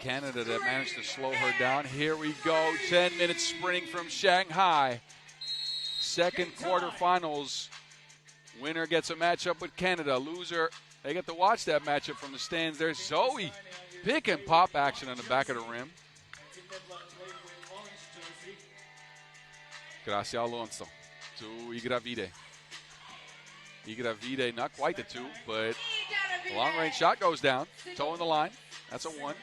Canada that managed to slow her down. Here we go, 10 minutes sprinting from Shanghai. Second quarterfinals. Winner gets a matchup with Canada. Loser, they get to watch that matchup from the stands. There's Zoe. Pick and pop action on the back of the rim. Gracia Alonso to Igravide. Igravide, not quite the two, but the long-range shot goes down. Toe in the line. That's a one.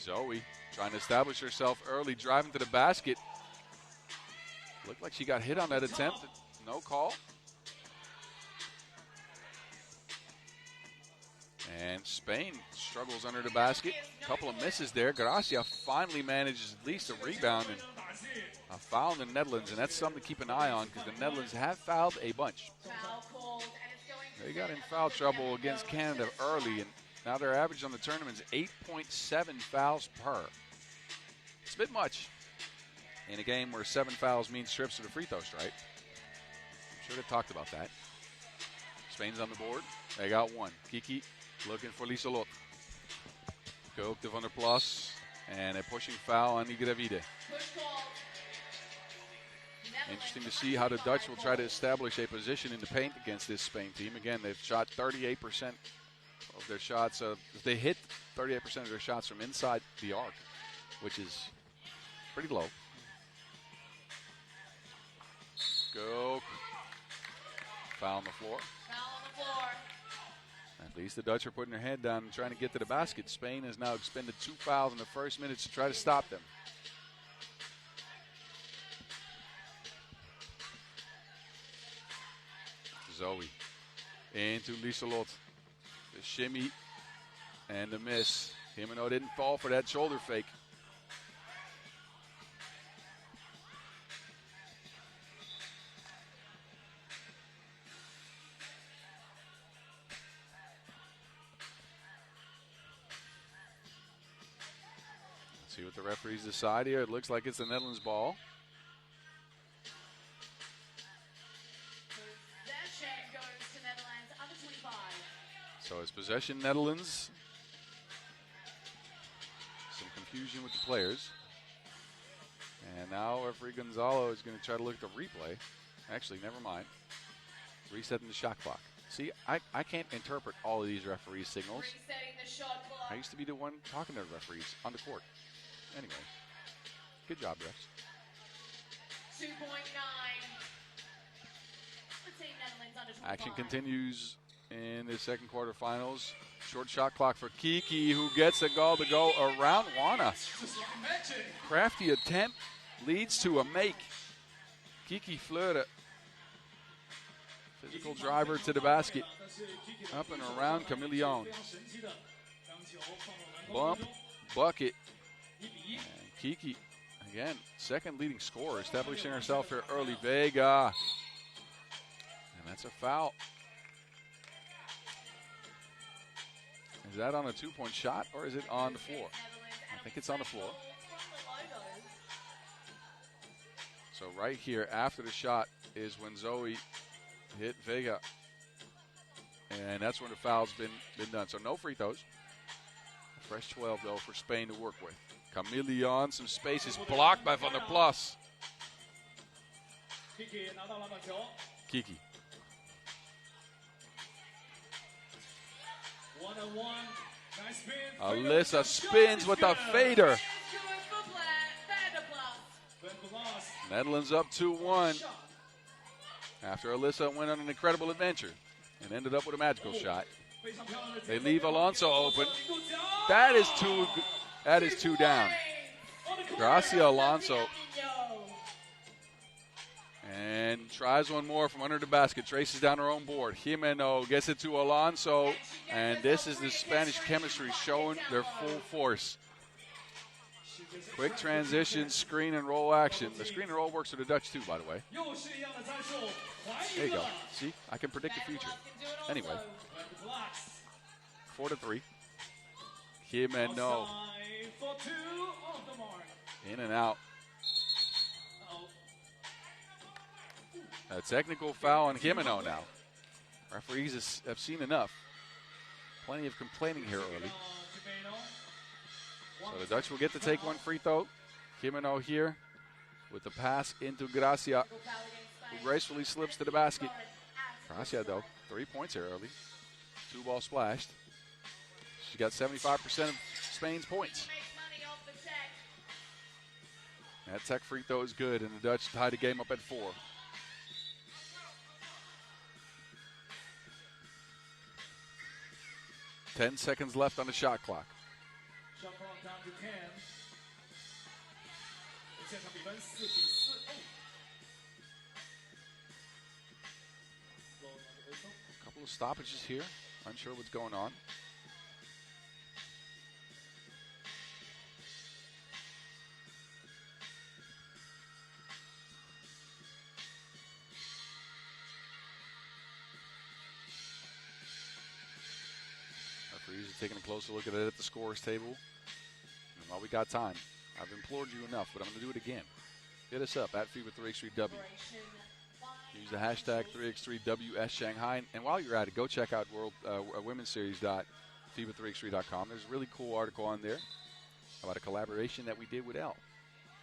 Zoe trying to establish herself early, driving to the basket. Looked like she got hit on that attempt. No call. And Spain struggles under the basket. A couple of misses there. Gracia finally manages at least a rebound and a foul in the Netherlands, and that's something to keep an eye on because the Netherlands have fouled a bunch. They got in foul trouble against Canada early, and now their average on the tournament is 8.7 fouls per. It's a bit much in a game where 7 fouls means trips to the free throw strike. I'm sure they talked about that. Spain's on the board. They got one. Kiki looking for Lieselot. Go to Van der Plas, and a pushing foul on Igravide. Interesting to see how the Dutch will try to establish a position in the paint against this Spain team. Again, they've shot 38% of their shots. They hit 38% of their shots from inside the arc, which is pretty low. Go. Foul on the floor. At least the Dutch are putting their head down and trying to get to the basket. Spain has now expended 2 fouls in the first minutes to try to stop them. Zoe into Lieselot. The shimmy and the miss. Jimeno didn't fall for that shoulder fake. Let's see what the referees decide here. It looks like it's the Netherlands ball. So it's possession Netherlands. Some confusion with the players. And now referee Gonzalo is going to try to look at the replay. Actually, never mind. Resetting the shot clock. See, I can't interpret all of these referee signals. I used to be the one talking to the referees on the court. Anyway, good job, refs. 2.9. Action continues in the second quarterfinals. Short shot clock for Kiki, who gets the goal to go around Juana. Crafty attempt leads to a make. Kiki Fleury, physical driver to the basket. Up and around Camillon. Bump, bucket. And Kiki, again, second leading scorer, establishing herself here early. Vega. And that's a foul. Is that on a two-point shot, or is it on the floor? I think it's on the floor. So right here, after the shot, is when Zoe hit Vega. And that's when the foul's been done. So no free throws. A fresh 12, though, for Spain to work with. Camillon, some space is blocked by Van der Plas. Kiki. Alyssa spins with a fader. Netherlands up 2-1 after Alyssa went on an incredible adventure and ended up with a magical shot. They leave Alonso open. That is two down. Gracia Alonso. And tries one more from under the basket. Traces down her own board. Jimeno gets it to Alonso. And this is the Spanish chemistry showing their full force. Quick transition, screen and roll action. The screen and roll works for the Dutch too, by the way. There you go. See, I can predict the future. Anyway, 4-3. Jimeno. In and out. A technical foul on Jimeno now. Referees have seen enough. Plenty of complaining here early. So the Dutch will get to take one free throw. Jimeno here with the pass into Gracia, who gracefully slips to the basket. Gracia, though, 3 points here early. 2-ball splashed. She got 75% of Spain's points. That tech free throw is good, and the Dutch tied the game up at 4. Ten seconds left on the shot clock. A couple of stoppages here. Unsure what's going on. Referees are taking a closer look at it at the scores table. And while we got time, I've implored you enough, but I'm going to do it again. Hit us up at FIBA3x3W. Use the hashtag 3x3WS Shanghai. And while you're at it, go check out Women's Series.FIBA3x3.com. There's a really cool article on there about a collaboration that we did with Elle.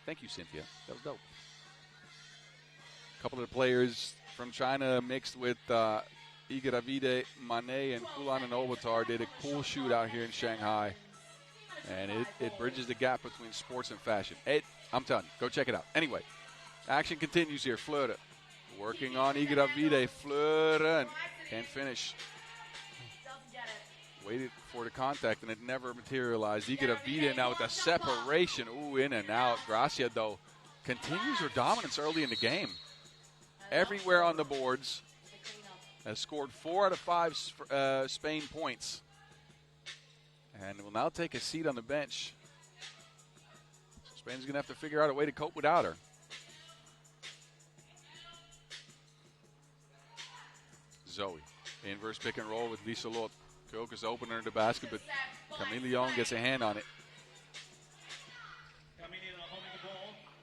Thank you, Cynthia. That was dope. A couple of the players from China mixed with Iga Davide, Mane, and Kulan and Obatar did a cool shoot out here in Shanghai. And it bridges the gap between sports and fashion. I'm telling you, go check it out. Anyway, action continues here. Fleuren working on Iga Davide. Fleuren can't finish. Waited for the contact, and it never materialized. Iga Davide now with the separation. Ooh, in and out. Gracia, though, continues her dominance early in the game. Everywhere on the boards. Has scored 4 out of 5 Spain points. And will now take a seat on the bench. So Spain's going to have to figure out a way to cope without her. Zoe, inverse pick and roll with Lisa Lot. Cook is open under the basket, but Camille Leon gets a hand on it.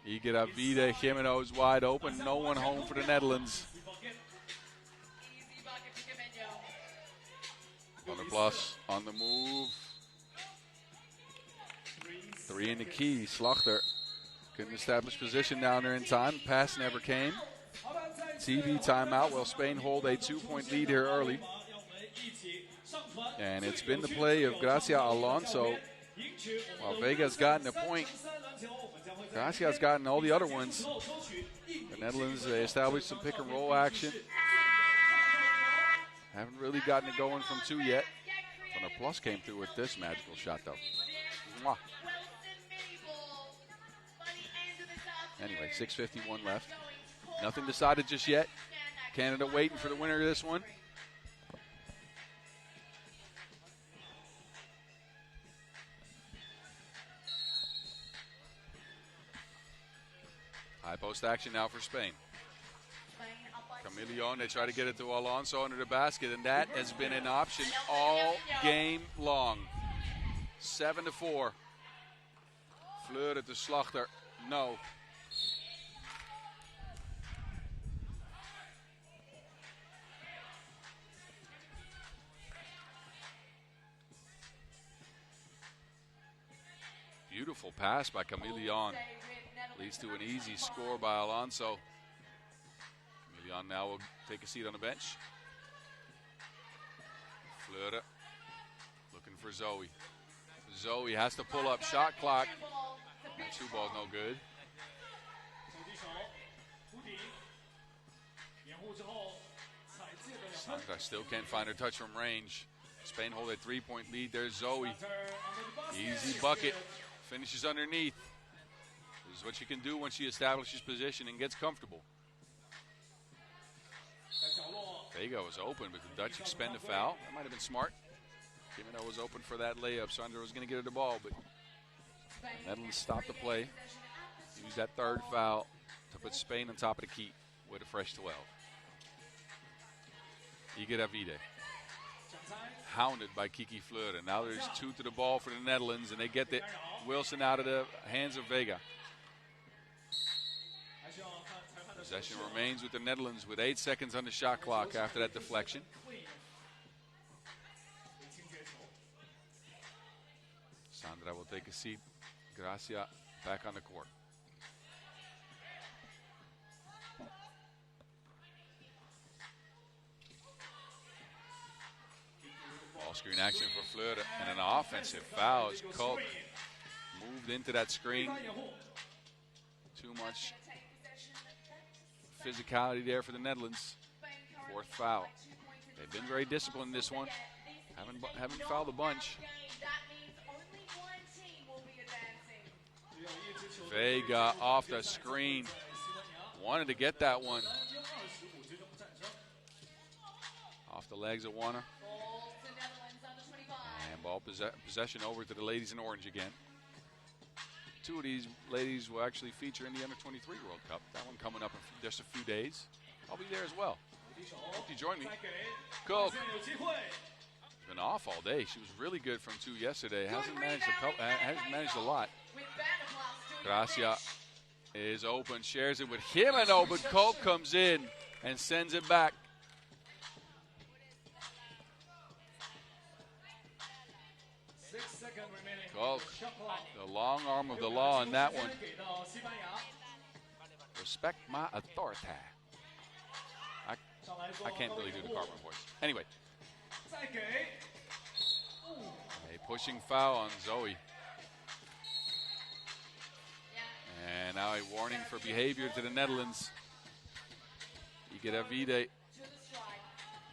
Iga Davide, Jimeno is wide open. No one home for the Netherlands. On the plus, on the move. 3 in the key. Slachter couldn't establish position down there in time. Pass never came. TV timeout while Spain hold a 2-point lead here early. And it's been the play of Gracia Alonso. While Vega's gotten a point, Gracia's gotten all the other ones. The Netherlands, they established some pick and roll action. Haven't really gotten it going from 2 yet. But a plus came through with this magical shot, though. Mwah. Anyway, 6:51 left. Nothing decided just yet. Canada waiting for the winner of this one. High post action now for Spain. Camille, they try to get it to Alonso under the basket, and that has been an option all game long. 7-4. Fleuren to Slachter. No. Beautiful pass by Camille. Leads to an easy score by Alonso. Camille now will take a seat on the bench. Fleuren looking for Zoe. Zoe has to pull up shot clock. That 2 ball's no good. Sandra still can't find her touch from range. Spain hold a 3-point lead. There's Zoe. Easy bucket. Finishes underneath. This is what she can do when she establishes position and gets comfortable. Vega was open, but the Dutch expend a foul. That might have been smart. Jimeno was open for that layup. Sandra was going to get her the ball, but the Netherlands stopped the play. Used that 3rd foul to put Spain on top of the key with a fresh 12. Iga Davide. Hounded by Kiki Fleuren. Now there's 2 to the ball for the Netherlands, and they get the Wilson out of the hands of Vega. Possession remains with the Netherlands with 8 seconds on the shot clock after that deflection. Sandra will take a seat. Gracia back on the court. Ball screen action for Fleur and an offensive foul as Kulk moved into that screen. Too much physicality there for the Netherlands. Fourth foul. They've been very disciplined in this one. Haven't fouled a bunch. Vega off the screen. Wanted to get that one. Off the legs of Warner. And ball possession over to the ladies in orange again. Two of these ladies will actually feature in the Under-23 World Cup. That one coming up in just a few days. I'll be there as well. Hope you join me. Kulk. Been off all day. She was really good from two yesterday. Hasn't managed a lot. Gracia is open, shares it with Jimeno, but Kulk comes in and sends it back. Kulk, the long arm of the law on that one. Respect my authority. I can't really do the Cartman voice. Anyway. A pushing foul on Zoe. And now a warning for behavior to the Netherlands. Igedavide.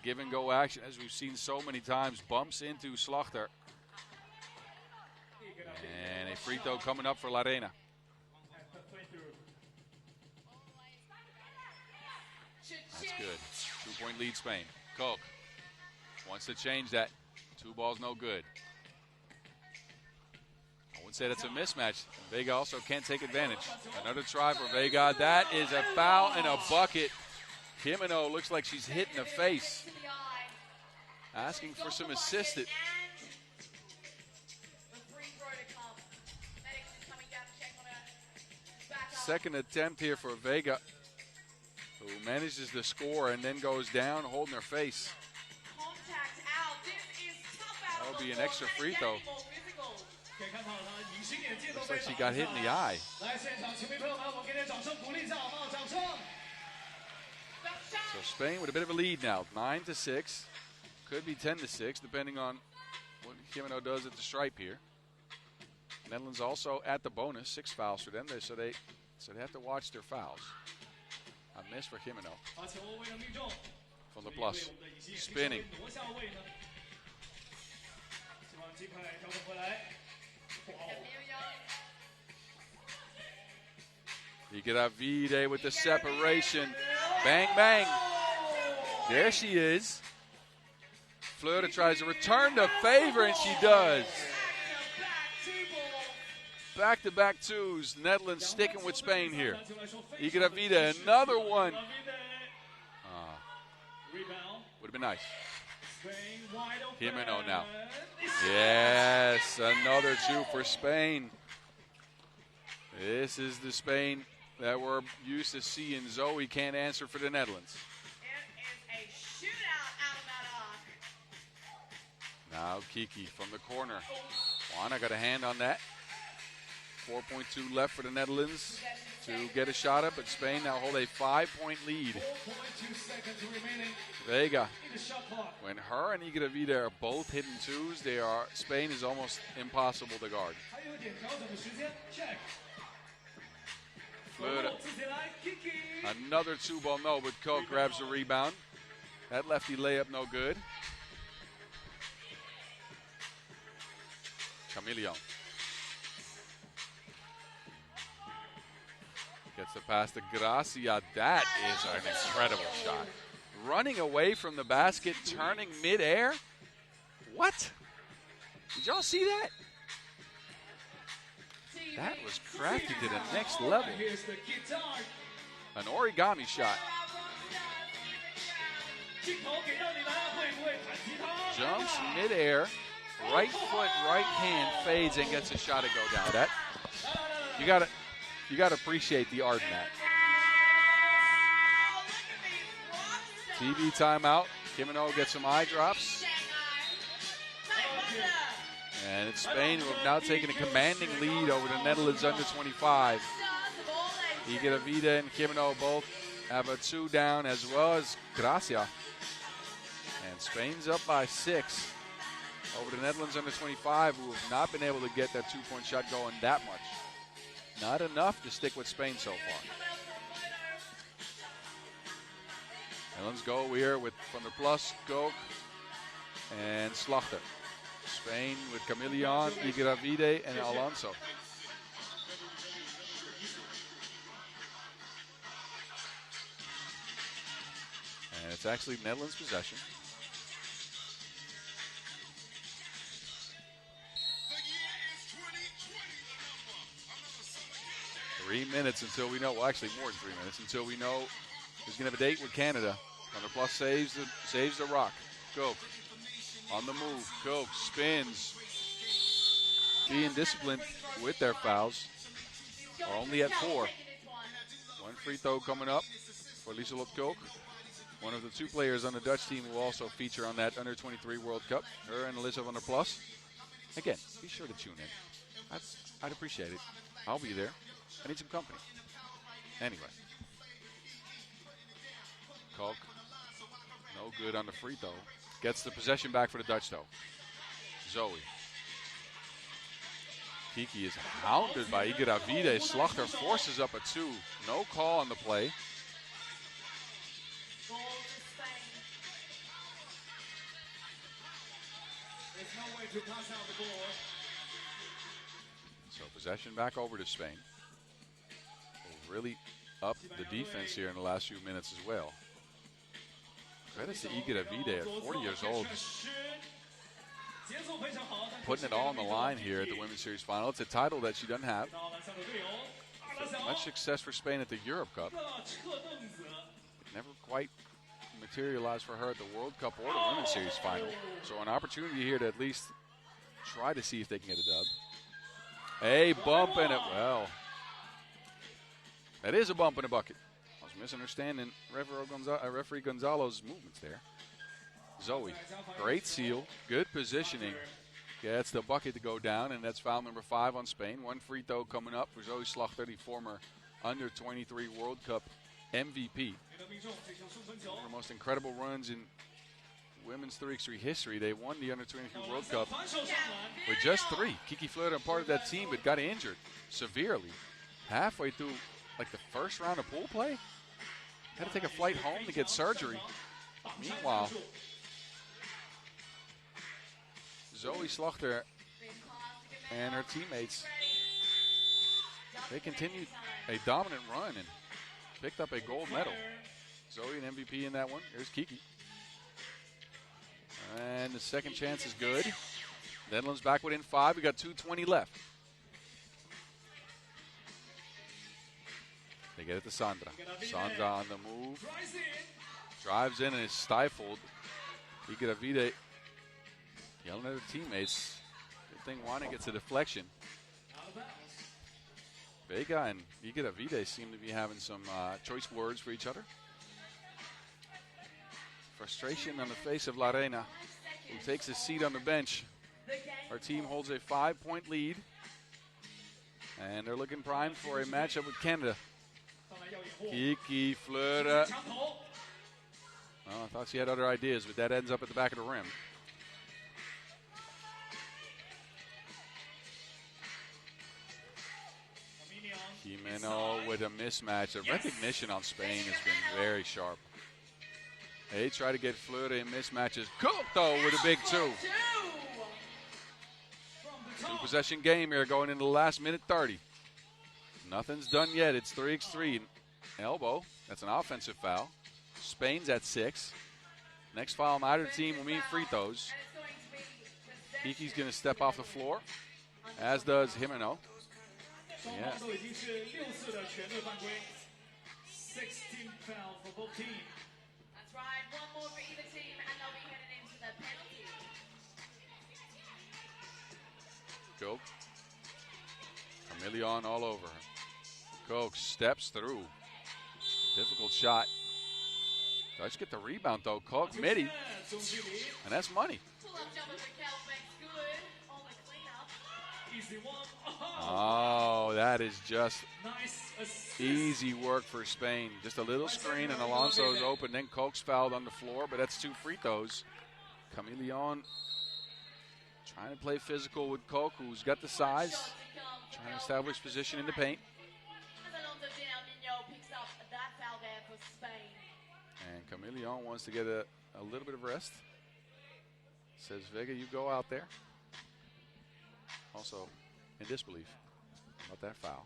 Give and go action, as we've seen so many times. Bumps into Slachter. And a free throw coming up for La Reina. That's good. 2-point lead Spain. Kulk wants to change that. 2 balls, no good. I would say that's a mismatch. Vega also can't take advantage. Another try for Vega. That is a foul and a bucket. Jimeno looks like she's hit in the face. Asking for some assistance. Second attempt here for Vega, who manages to score and then goes down holding her face. That would be an extra free throw. Looks like she got hit in the eye. So Spain with a bit of a lead now, 9-6. Could be 10-6, depending on what Jimeno does at the stripe here. Netherlands also at the bonus, 6 fouls for them, so they have to watch their fouls. A miss for Jimeno. From the plus, spinning. Igedavide with the separation. Bang, bang. There she is. Fleur tries to return the favor, and she does. Back-to-back twos. Netherlands sticking with Spain here. Igedavide, another one. Would have been nice. Jimeno now. Yes, another 2 for Spain. This is the Spain that we're used to seeing. Zoe can't answer for the Netherlands. It is a shootout out of that arc. Now Kiki from the corner. Juana got a hand on that. 4.2 left for the Netherlands to get a shot up, but Spain now hold a 5-point lead. 4.2 seconds remaining. Vega. When her and Igedavide are both hitting twos, Spain is almost impossible to guard. Fleur, another 2-ball, no, but Kulk grabs the rebound. That lefty layup no good. Chameleon. Gets the pass to Gracia. That is an incredible shot. Running away from the basket, turning midair. What? Did y'all see that? That was crafty to the next level. An origami shot. Jumps midair, right foot, right hand, fades and gets a shot to go down. That you gotta appreciate the art in that. TV timeout. Jimeno gets some eye drops. And it's Spain who have now taken a commanding lead over the Netherlands under 25. Igedavide and Jimeno both have a 2 down, as well as Gracia. And Spain's up by 6 over the Netherlands under 25, who have not been able to get that 2-point shot going that much. Not enough to stick with Spain so far. Netherlands go here with Van der Plas, Kook, and Slachter. Spain with Camillion, Igedavide, and Alonso. And it's actually Netherlands' possession. Three minutes until we know, well, actually more than 3 minutes, until we know who's going to have a date with Canada. Van der Plas saves the rock. Kook on the move. Kook spins. Being disciplined with their fouls. Are only at 4. One free throw coming up for Lieselot Kook. One of the 2 players on the Dutch team who also feature on that Under-23 World Cup. Her and Alyssa Van der Plas. Again, be sure to tune in. I'd appreciate it. I'll be there. I need some company. Anyway. Kook, no good on the free throw. Gets the possession back for the Dutch, though. Zoe. Kiki is hounded by Igedavide. Slachter forces up a 2. No call on the play. So possession back over to Spain. They've really upped the defense here in the last few minutes as well. Credit to Igedavide at 40 years old. Putting it all on the line here at the Women's Series Final. It's a title that she doesn't have. Much success for Spain at the Europe Cup. Never quite materialized for her at the World Cup or the Women's Series Final. So an opportunity here to at least try to see if they can get a dub. A bump and it, well, that is a bump in a bucket. I was misunderstanding referee Gonzalo's movements there. Zoe, great seal, good positioning. Gets the bucket to go down, and that's foul number 5 on Spain. One free throw coming up for Zoe Slachter, the former Under-23 World Cup MVP. One of the most incredible runs in women's 3x3 history. They won the Under-23 World Cup with just 3. Kiki Fleur, a part of that team, but got injured severely halfway through, like the first round of pool play. Had to take a flight home to get surgery. Meanwhile, Zoe Slachter and her teammates, they continued a dominant run and picked up a gold medal. Zoe an MVP in that one. Here's Kiki. And the second chance is good. Netherlands back within 5. We got 2:20 left. They get it to Sandra. Sandra on the move. Drives in and is stifled. Igedavide yelling at her teammates. Good thing Juana gets a deflection. Vega and Igedavide seem to be having some choice words for each other. Frustration on the face of Larena, who takes a seat on the bench. Our team holds a 5-point lead, and they're looking primed for a matchup with Canada. Kiki Fleur. Oh, I thought she had other ideas, but that ends up at the back of the rim. Jimeno with a mismatch. The recognition on Spain has been very sharp. They try to get Fleur in mismatches. Cook, though, with a big 2. 2-possession game here going into the last minute 30. Nothing's done yet. It's 3x3. Elbow. That's an offensive foul. Spain's at 6. Next foul on either team will mean free throws. Kiki's going to step off the floor, as does Jimeno. Yeah. 16 foul for both teams. That's right. One more for either team, and they'll be headed into the penalty. Koch. Camillion all over her. Koch steps through. Difficult shot. Dutch get the rebound, though. Koch midi. And that's money. Oh, that is just easy work for Spain. Just a little screen, and Alonso's open. Then Koch's fouled on the floor, but that's 2 free throws. Camille trying to play physical with Koch, who's got the size, trying to establish position in the paint. And Camille wants to get a little bit of rest. Says, Vega, you go out there. Also in disbelief about that foul.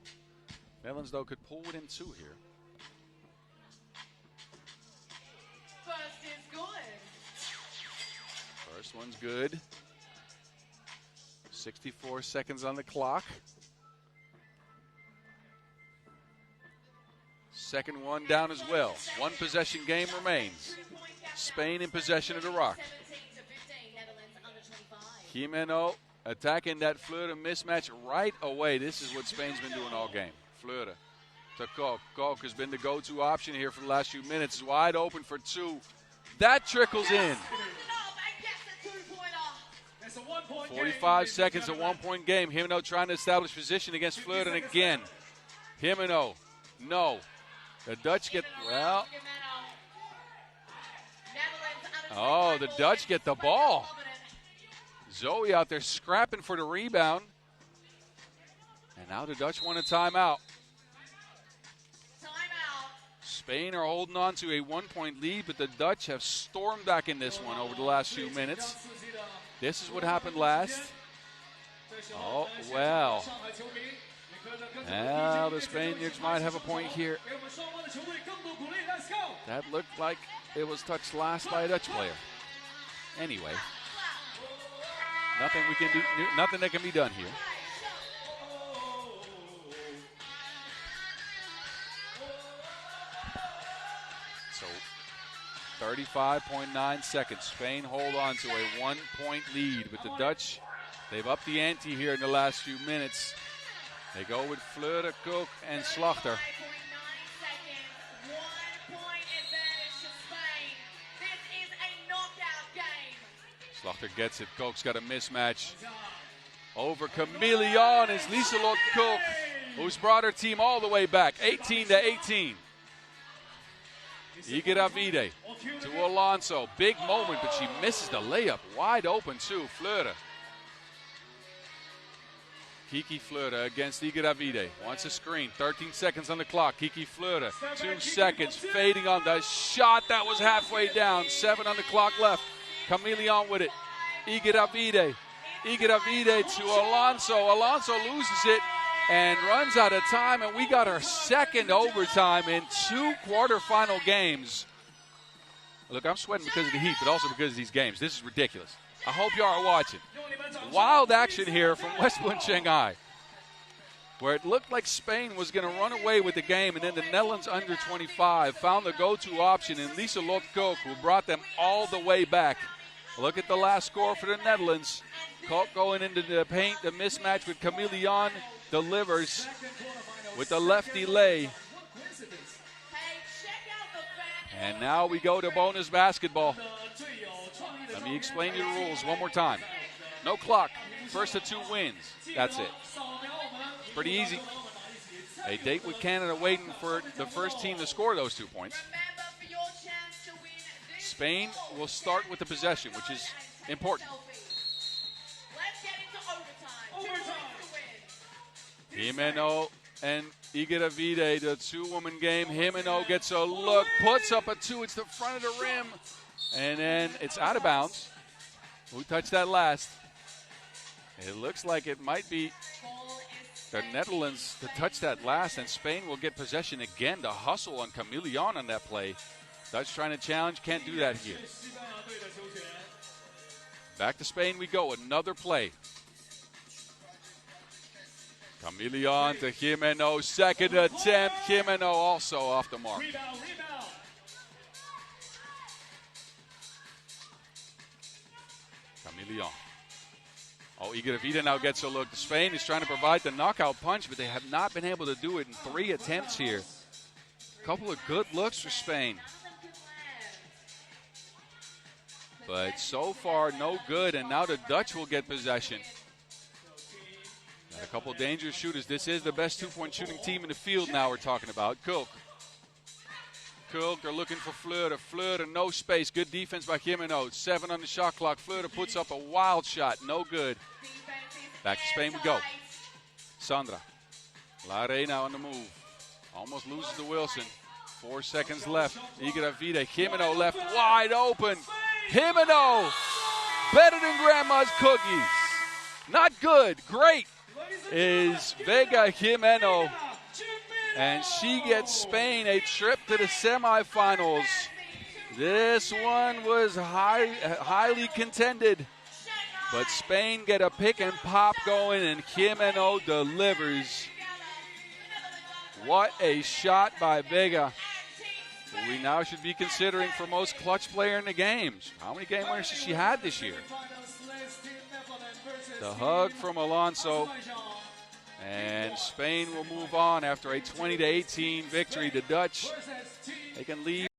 Netherlands, though, could pull within 2 here. First is good. First one's good. 64 seconds on the clock. Second one down as well. 1 possession game remains. Spain in possession of the rock. Jimeno attacking that Fleur mismatch right away. This is what Spain's been doing all game. Fleur to Koch. Koch has been the go-to option here for the last few minutes. Is wide open for 2. That trickles in. 45 seconds, a 1-point game. Jimeno trying to establish position against Fleur, and again, Jimeno, no. The Dutch get, well. Oh, the Dutch get the ball. Zoe out there scrapping for the rebound. And now the Dutch want a timeout. Spain are holding on to a 1-point lead, but the Dutch have stormed back in this one over the last few minutes. This is what happened last. Oh, well. Now the Spaniards might have a point here. That looked like it was touched last by a Dutch player. Anyway, nothing that can be done here. So 35.9 seconds. Spain hold on to a 1-point lead, but the Dutch, they've upped the ante here in the last few minutes. They go with Fleur, Koch, and Slachter. Slachter gets it. Koch's got a mismatch over Camille is Lieselot Koch, who's brought her team all the way back, 18-18. Igedavide to Alonso. Big moment, but she misses the layup. Wide open, too. Fleur. Kiki Fleur against Igedavide. Wants a screen. 13 seconds on the clock. Kiki Fleur. 2 seconds. Fading on the shot. That was halfway down. 7 on the clock left. Camille with it. Igedavide. Igedavide to Alonso. Alonso loses it and runs out of time, and we got our second overtime in 2 quarterfinal games. Look, I'm sweating because of the heat, but also because of these games. This is ridiculous. I hope you are watching. Wild action here from Westland Shanghai, where it looked like Spain was going to run away with the game, and then the Netherlands under 25 found the go-to option in Lieselot Koch, who brought them all the way back. Look at the last score for the Netherlands. Koch going into the paint, the mismatch with Camille delivers with the lefty lay. And now we go to bonus basketball. Let me explain you the rules one more time. No clock. First to 2 wins. That's it. It's pretty easy. A date with Canada waiting for the first team to score those 2 points. Spain will start with the possession, which is important. Jimeno and Igedavide, the 2-woman game. Jimeno gets a look, puts up a 2. It's the front of the rim. And then it's out of bounds. Who touched that last? It looks like it might be the Netherlands to touch that last, and Spain will get possession again. The hustle on Camille on that play. Dutch trying to challenge, can't do that here. Back to Spain we go, another play. Camille to Jimeno, second attempt. Jimeno also off the mark. Camille. Oh, Igedavide now gets a look. Spain is trying to provide the knockout punch, but they have not been able to do it in 3 attempts here. A couple of good looks for Spain. But so far, no good, and now the Dutch will get possession. Got a couple of dangerous shooters. This is the best two-point shooting team in the field now we're talking about. Kulk, they're looking for Fleur. Fleur, no space. Good defense by Jimeno. 7 on the shot clock. Fleur puts up a wild shot. No good. Back to Spain we go. Sandra. La Reina on the move. Almost loses to Wilson. 4 seconds left. Igravide. Jimeno left wide open. Jimeno. Better than Grandma's cookies. Not good. Great is Vega Jimeno. And she gets Spain a trip to the semifinals. This one was highly contended. But Spain get a pick and pop going, and Jimeno delivers. What a shot by Vega. We now should be considering for most clutch player in the games. How many game winners has she had this year? The hug from Alonso. And Spain will move on after a 20-18 victory. The Dutch, they can leave.